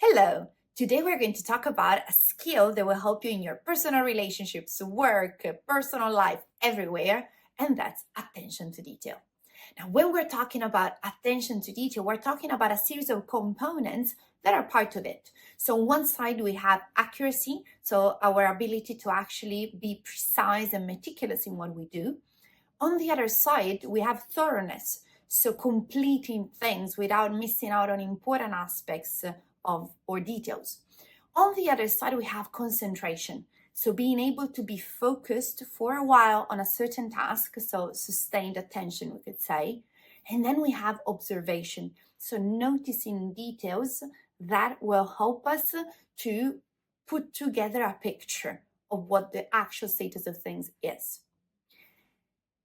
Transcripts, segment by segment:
Hello! Today we're going to talk about a skill that will help you in your personal relationships, work, personal life, everywhere, and that's attention to detail. Now, when we're talking about attention to detail, we're talking about a series of components that are part of it. So, on one side, we have accuracy, so our ability to actually be precise and meticulous in what we do. On the other side, we have thoroughness, so completing things without missing out on important aspects of or details. On the other side, we have concentration, so being able to be focused for a while on a certain task, so sustained attention, we could say. And then we have observation, so noticing details that will help us to put together a picture of what the actual status of things is.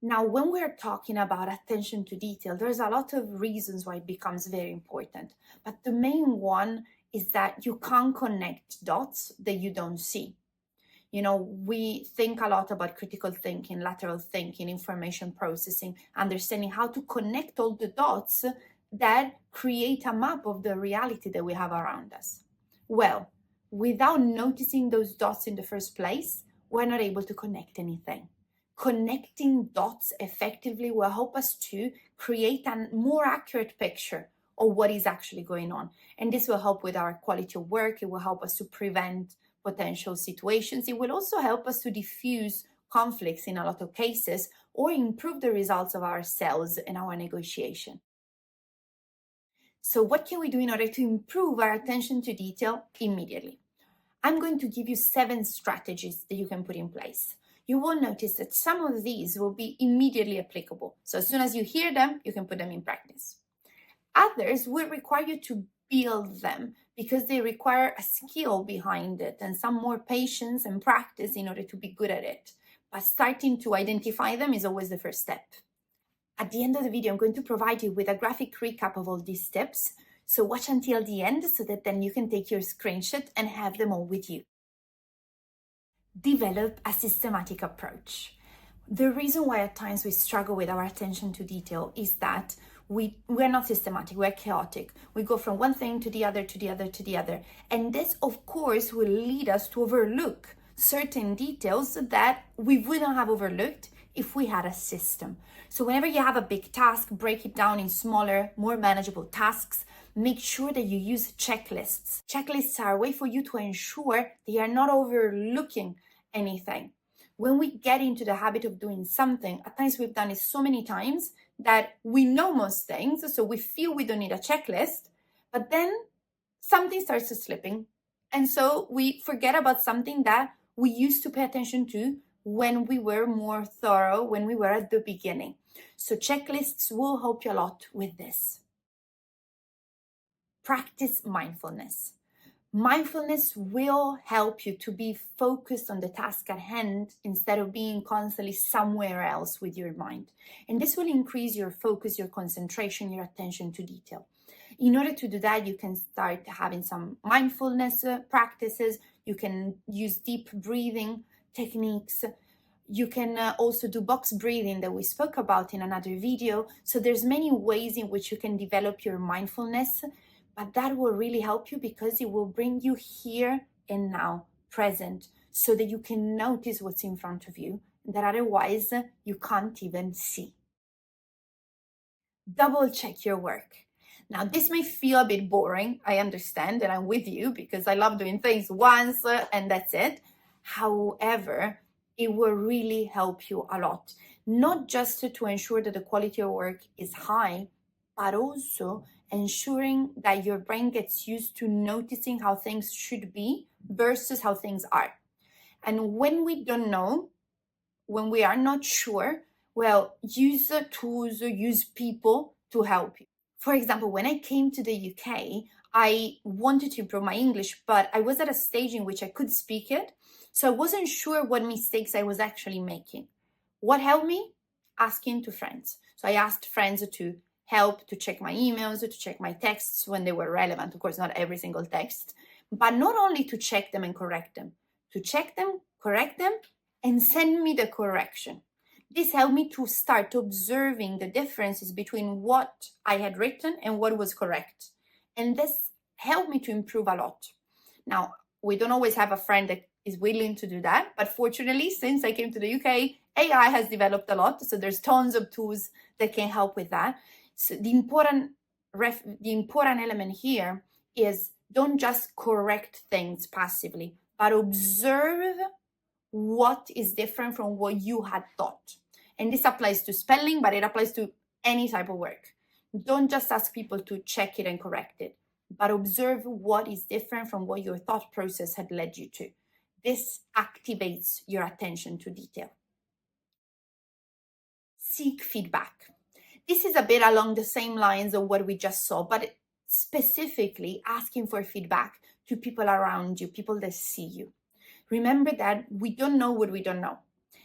Now, when we're talking about attention to detail, there's a lot of reasons why it becomes very important. But the main one is that you can't connect dots that you don't see. We think a lot about critical thinking, lateral thinking, information processing, understanding how to connect all the dots that create a map of the reality that we have around us. Well, without noticing those dots in the first place, we're not able to connect anything. Connecting dots effectively will help us to create a more accurate picture of what is actually going on. And this will help with our quality of work. It will help us to prevent potential situations. It will also help us to diffuse conflicts in a lot of cases or improve the results of our sales and our negotiation. So what can we do in order to improve our attention to detail immediately? I'm going to give you 7 strategies that you can put in place. You will notice that some of these will be immediately applicable. So as soon as you hear them, you can put them in practice. Others will require you to build them because they require a skill behind it and some more patience and practice in order to be good at it. But starting to identify them is always the first step. At the end of the video, I'm going to provide you with a graphic recap of all these steps. So watch until the end so that then you can take your screenshot and have them all with you. Develop a systematic approach. The reason why at times we struggle with our attention to detail is that we're not systematic, we're chaotic. We go from one thing to the other, to the other, to the other. And this, of course, will lead us to overlook certain details that we wouldn't have overlooked if we had a system. So whenever you have a big task, break it down in smaller, more manageable tasks. Make sure that you use checklists. Checklists are a way for you to ensure that you are not overlooking anything. When we get into the habit of doing something, at times we've done it so many times that we know most things, so we feel we don't need a checklist, but then something starts slipping. And so we forget about something that we used to pay attention to when we were more thorough, when we were at the beginning. So checklists will help you a lot with this. Practice mindfulness. Mindfulness will help you to be focused on the task at hand instead of being constantly somewhere else with your mind. And this will increase your focus, your concentration, your attention to detail. In order to do that, you can start having some mindfulness practices. You can use deep breathing techniques. You can also do box breathing that we spoke about in another video. So there's many ways in which you can develop your mindfulness. But that will really help you because it will bring you here and now, present, so that you can notice what's in front of you that otherwise you can't even see. Double check your work. Now, this may feel a bit boring. I understand, and I'm with you because I love doing things once and that's it. However, it will really help you a lot, not just to ensure that the quality of work is high, but also ensuring that your brain gets used to noticing how things should be versus how things are. And when we don't know, when we are not sure, well, use tools, use people to help you. For example, when I came to the UK, I wanted to improve my English, but I was at a stage in which I could speak it. So I wasn't sure what mistakes I was actually making. What helped me? Asking to friends. So I asked friends to help to check my emails, to check my texts when they were relevant. Of course, not every single text, but not only to check them and correct them, to check them, correct them, and send me the correction. This helped me to start observing the differences between what I had written and what was correct. And this helped me to improve a lot. Now, we don't always have a friend that is willing to do that, but fortunately, since I came to the UK, AI has developed a lot, so there's tons of tools that can help with that. So the important element here is don't just correct things passively, but observe what is different from what you had thought. And this applies to spelling, but it applies to any type of work. Don't just ask people to check it and correct it, but observe what is different from what your thought process had led you to. This activates your attention to detail. Seek feedback. This is a bit along the same lines of what we just saw, but specifically asking for feedback to people around you, people that see you. Remember that we don't know what we don't know.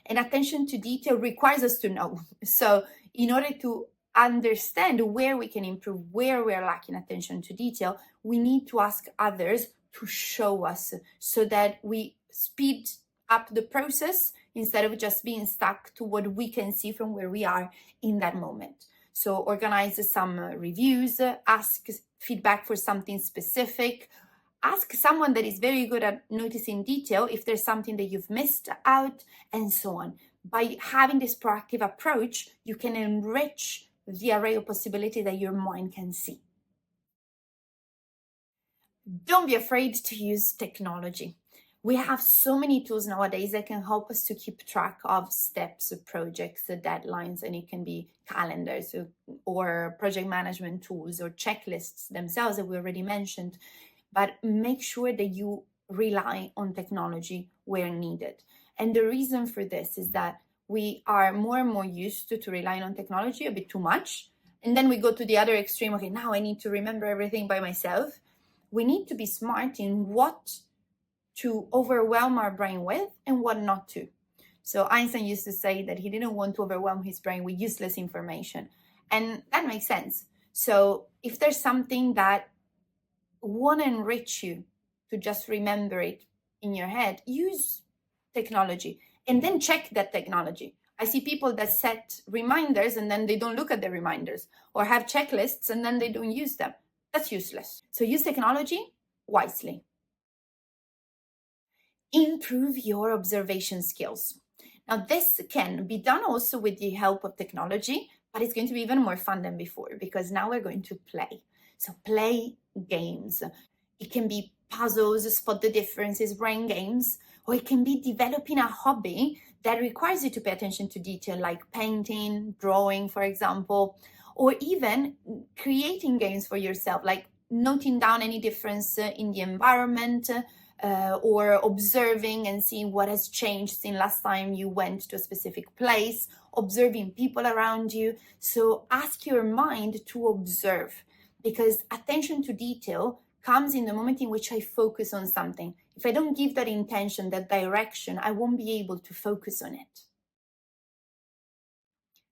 And attention to detail requires us to know. So in order to understand where we can improve, where we're lacking attention to detail, we need to ask others to show us so that we speed up the process instead of just being stuck to what we can see from where we are in that moment. So organize some reviews, ask feedback for something specific, ask someone that is very good at noticing detail if there's something that you've missed out, and so on. By having this proactive approach, you can enrich the array of possibility that your mind can see. Don't be afraid to use technology. We have so many tools nowadays that can help us to keep track of steps, projects, deadlines, and it can be calendars or project management tools or checklists themselves that we already mentioned. But make sure that you rely on technology where needed. And the reason for this is that we are more and more used to relying on technology a bit too much. And then we go to the other extreme. Okay, now I need to remember everything by myself. We need to be smart in what to overwhelm our brain with and what not to. So Einstein used to say that he didn't want to overwhelm his brain with useless information. And that makes sense. So if there's something that won't enrich you to just remember it in your head, use technology and then check that technology. I see people that set reminders and then they don't look at the reminders, or have checklists and then they don't use them. That's useless. So use technology wisely. Improve your observation skills. Now, this can be done also with the help of technology, but it's going to be even more fun than before because now we're going to play. So play games. It can be puzzles, spot the differences, brain games, or it can be developing a hobby that requires you to pay attention to detail, like painting, drawing, for example, or even creating games for yourself, like noting down any difference in the environment, or observing and seeing what has changed since last time you went to a specific place, observing people around you. So ask your mind to observe, because attention to detail comes in the moment in which I focus on something. If I don't give that intention, that direction, I won't be able to focus on it.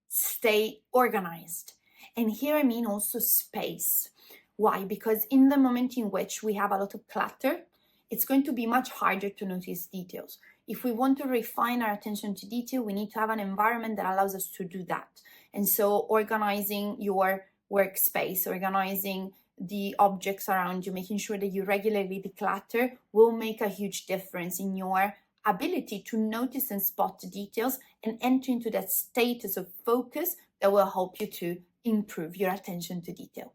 Stay organized. And here I mean also space. Why? Because in the moment in which we have a lot of clutter, it's going to be much harder to notice details. If we want to refine our attention to detail, we need to have an environment that allows us to do that. And so organizing your workspace, organizing the objects around you, making sure that you regularly declutter will make a huge difference in your ability to notice and spot details and enter into that status of focus that will help you to improve your attention to detail.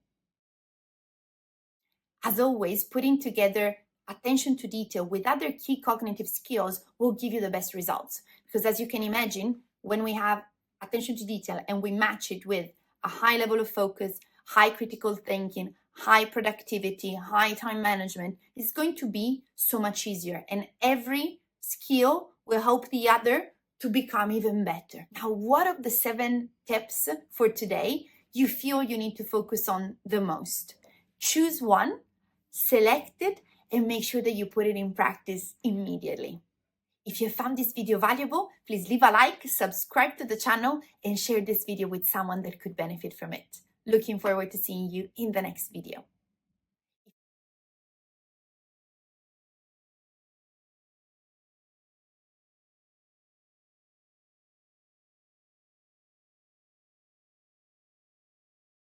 As always, putting together attention to detail with other key cognitive skills will give you the best results. Because as you can imagine, when we have attention to detail and we match it with a high level of focus, high critical thinking, high productivity, high time management, it's going to be so much easier. And every skill will help the other to become even better. Now, what of the 7 tips for today you feel you need to focus on the most? Choose one, select it, and make sure that you put it in practice immediately. If you found this video valuable, please leave a like, subscribe to the channel, and share this video with someone that could benefit from it. Looking forward to seeing you in the next video.